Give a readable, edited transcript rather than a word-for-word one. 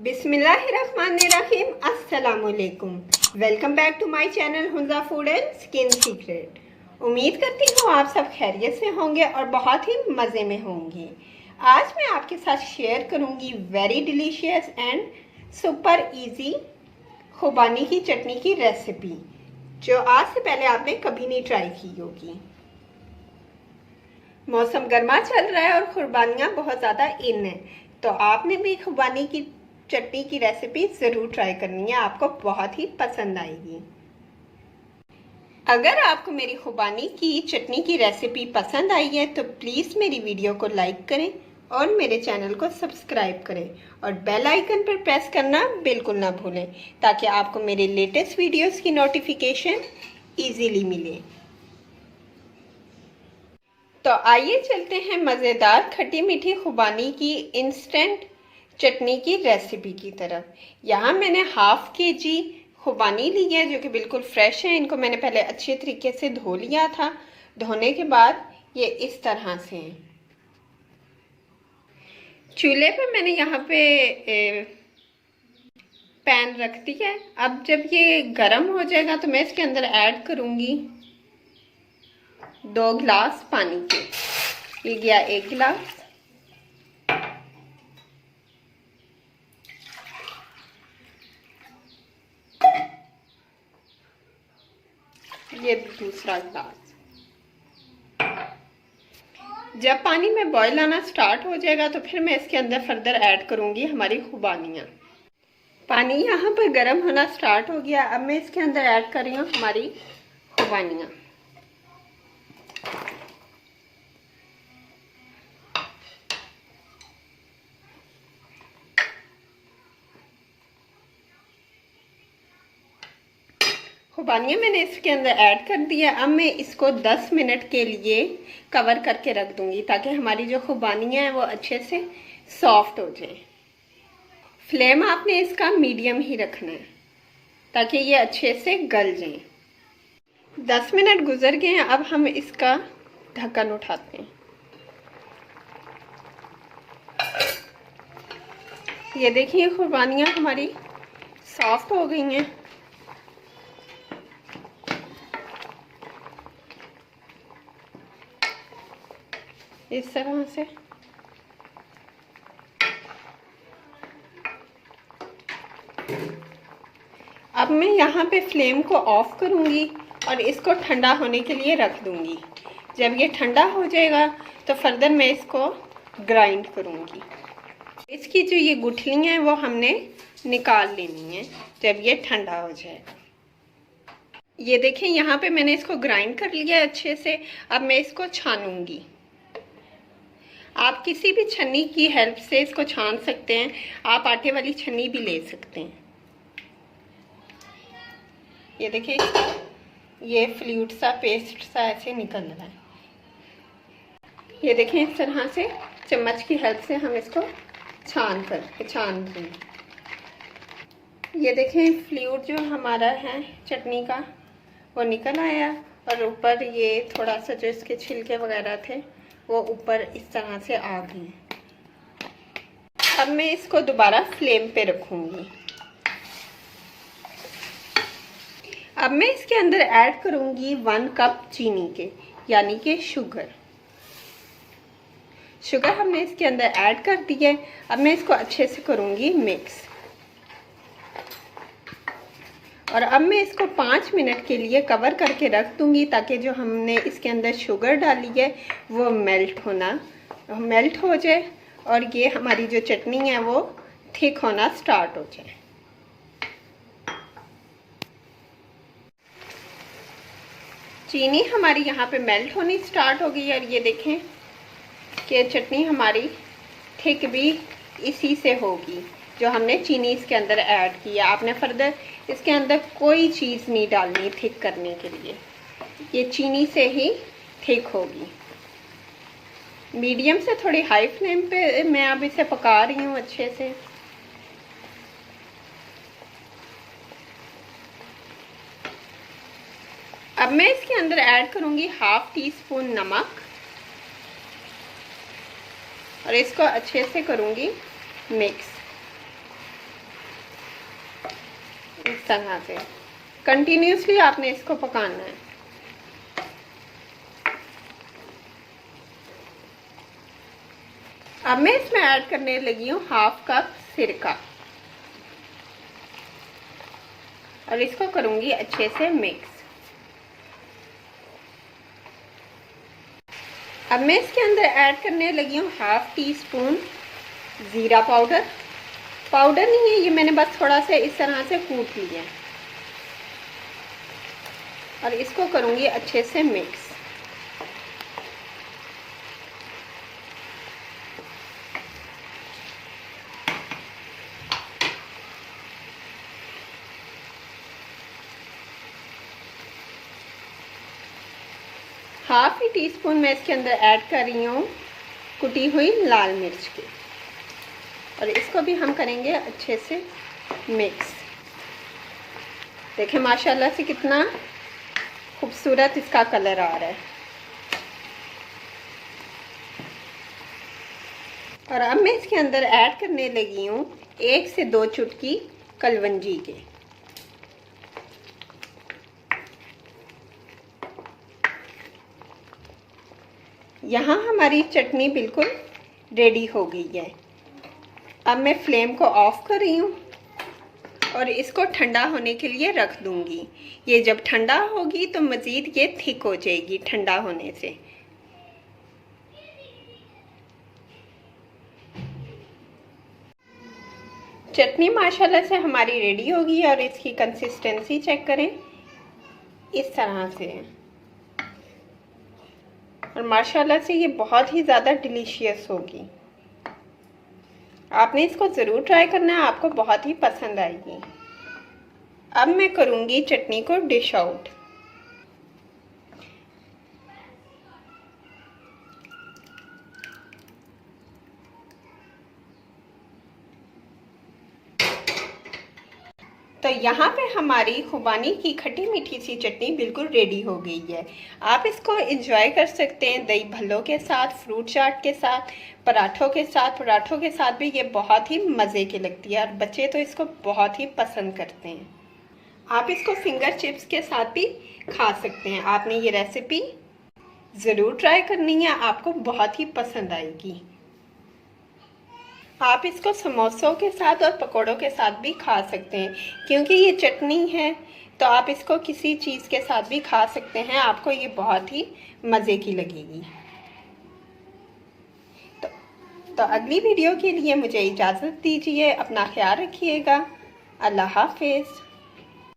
बिस्मिल्लाहिर्रहमानिर्रहीम। अस्सलामुअलैकुम। Welcome back to my channel Hunza food and skin secret. उम्मीद करती हूँ आप सब खैरियत से होंगे और बहुत ही मज़े में होंगे। आज मैं आपके साथ शेयर करूँगी very delicious and super easy खुबानी की चटनी की रेसिपी, जो आज से पहले आपने कभी नहीं ट्राई की होगी। मौसम गर्मा चल रहा है और खुबानियाँ बहुत ज़्यादा इन है, तो आपने भी खुबानी की चटनी की रेसिपी ज़रूर ट्राई करनी है, आपको बहुत ही पसंद आएगी। अगर आपको मेरी खुबानी की चटनी की रेसिपी पसंद आई है तो प्लीज़ मेरी वीडियो को लाइक करें और मेरे चैनल को सब्सक्राइब करें और बेल आइकन पर प्रेस करना बिल्कुल ना भूलें, ताकि आपको मेरे लेटेस्ट वीडियोस की नोटिफिकेशन इजीली मिले। तो आइए चलते हैं मज़ेदार खट्टी मीठी खुबानी की इंस्टेंट चटनी की रेसिपी की तरफ। यहाँ मैंने हाफ केजी खुबानी ली है जो कि बिल्कुल फ्रेश है। इनको मैंने पहले अच्छे तरीके से धो लिया था। धोने के बाद ये इस तरह से हैं। चूल्हे पे मैंने यहाँ पे पैन रख दिया है। अब जब ये गर्म हो जाएगा तो मैं इसके अंदर ऐड करूँगी 2 गिलास पानी के। ये गया 1 गिलास, ये दूसरा गिलास। जब पानी में बॉईल आना स्टार्ट हो जाएगा तो फिर मैं इसके अंदर फर्दर ऐड करूंगी हमारी खुबानियाँ। पानी यहाँ पर गर्म होना स्टार्ट हो गया। अब मैं इसके अंदर ऐड कर रही हूँ हमारी खुबानियाँ। खुबानियाँ मैंने इसके अंदर ऐड कर दिया। अब मैं इसको 10 मिनट के लिए कवर करके रख दूंगी, ताकि हमारी जो खुबानियाँ हैं वो अच्छे से सॉफ्ट हो जाए। फ्लेम आपने इसका मीडियम ही रखना है ताकि ये अच्छे से गल जाएं। 10 मिनट गुजर गए हैं। अब हम इसका ढक्कन उठाते हैं। ये देखिए खुबानियाँ हमारी सॉफ्ट हो गई हैं। इस तरह से अब मैं यहाँ पे फ्लेम को ऑफ करूँगी और इसको ठंडा होने के लिए रख दूँगी। जब ये ठंडा हो जाएगा तो फर्दर मैं इसको ग्राइंड करूँगी। इसकी जो ये गुठलियाँ हैं वो हमने निकाल लेनी है जब ये ठंडा हो जाएगा। ये देखें यहाँ पे मैंने इसको ग्राइंड कर लिया है अच्छे से। अब मैं इसको छानूंगी। आप किसी भी छन्नी की हेल्प से इसको छान सकते हैं। आप आटे वाली छन्नी भी ले सकते हैं। ये देखिए ये फ्लूइड सा पेस्ट सा ऐसे निकल रहा है। ये देखें इस तरह से चम्मच की हेल्प से हम इसको छान दें। ये देखें फ्लूइड जो हमारा है चटनी का वो निकल आया और ऊपर ये थोड़ा सा जो इसके छिलके वगैरह थे वो ऊपर इस तरह से आ गए। अब मैं इसको दोबारा फ्लेम पे रखूंगी। अब मैं इसके अंदर ऐड करूंगी 1 कप चीनी के, यानी कि शुगर हमने इसके अंदर ऐड कर दी है। अब मैं इसको अच्छे से करूंगी मिक्स और अब मैं इसको 5 मिनट के लिए कवर करके रख दूंगी, ताकि जो हमने इसके अंदर शुगर डाली है वो मेल्ट हो जाए और ये हमारी जो चटनी है वो थिक होना स्टार्ट हो जाए। चीनी हमारी यहाँ पे मेल्ट होनी स्टार्ट हो गई है और ये देखें कि चटनी हमारी थिक भी इसी से होगी जो हमने चीनी इसके अंदर ऐड की है। आपने फर्दर इसके अंदर कोई चीज़ नहीं डालनी थिक करने के लिए, ये चीनी से ही थिक होगी। मीडियम से थोड़ी हाई फ्लेम पे मैं अब इसे पका रही हूँ अच्छे से। अब मैं इसके अंदर ऐड करूँगी 1/2 टीस्पून नमक और इसको अच्छे से करूँगी मिक्स। इस तरह से कंटिन्यूसली आपने इसको पकाना है। अब मैं इसमें ऐड करने लगी हूँ 1/2 कप सिरका और इसको करूँगी अच्छे से मिक्स। अब मैं इसके अंदर ऐड करने लगी हूँ 1/2 टीस्पून ज़ीरा पाउडर। पाउडर नहीं है ये, मैंने बस थोड़ा सा इस तरह से कूट लिया है और इसको करूँगी अच्छे से मिक्स। हाफ ही टीस्पून मैं इसके अंदर ऐड कर रही हूँ कुटी हुई लाल मिर्च की और इसको भी हम करेंगे अच्छे से मिक्स। देखें माशाल्लाह से कितना खूबसूरत इसका कलर आ रहा है। और अब मैं इसके अंदर ऐड करने लगी हूँ 1 से 2 चुटकी कलवंजी के। यहाँ हमारी चटनी बिल्कुल रेडी हो गई है। अब मैं फ्लेम को ऑफ कर रही हूँ और इसको ठंडा होने के लिए रख दूँगी। ये जब ठंडा होगी तो मज़ीद ये थिक हो जाएगी ठंडा होने से। चटनी माशाल्लाह से हमारी रेडी होगी और इसकी कंसिस्टेंसी चेक करें, इस तरह से है और माशाल्लाह से ये बहुत ही ज़्यादा डिलीशियस होगी। आपने इसको ज़रूर ट्राई करना है, आपको बहुत ही पसंद आएगी। अब मैं करूँगी चटनी को डिश आउट। तो यहाँ पे हमारी खुबानी की खट्टी मीठी सी चटनी बिल्कुल रेडी हो गई है। आप इसको एंजॉय कर सकते हैं दही भल्लों के साथ, फ्रूट चाट के साथ, पराठों के साथ भी ये बहुत ही मज़े की लगती है और बच्चे तो इसको बहुत ही पसंद करते हैं। आप इसको फिंगर चिप्स के साथ भी खा सकते हैं। आपने ये रेसिपी ज़रूर ट्राई करनी है, आपको बहुत ही पसंद आएगी। आप इसको समोसों के साथ और पकोड़ों के साथ भी खा सकते हैं। क्योंकि ये चटनी है तो आप इसको किसी चीज़ के साथ भी खा सकते हैं, आपको ये बहुत ही मज़े की लगेगी। तो अगली वीडियो के लिए मुझे इजाज़त दीजिए। अपना ख्याल रखिएगा। अल्लाह हाफिज़।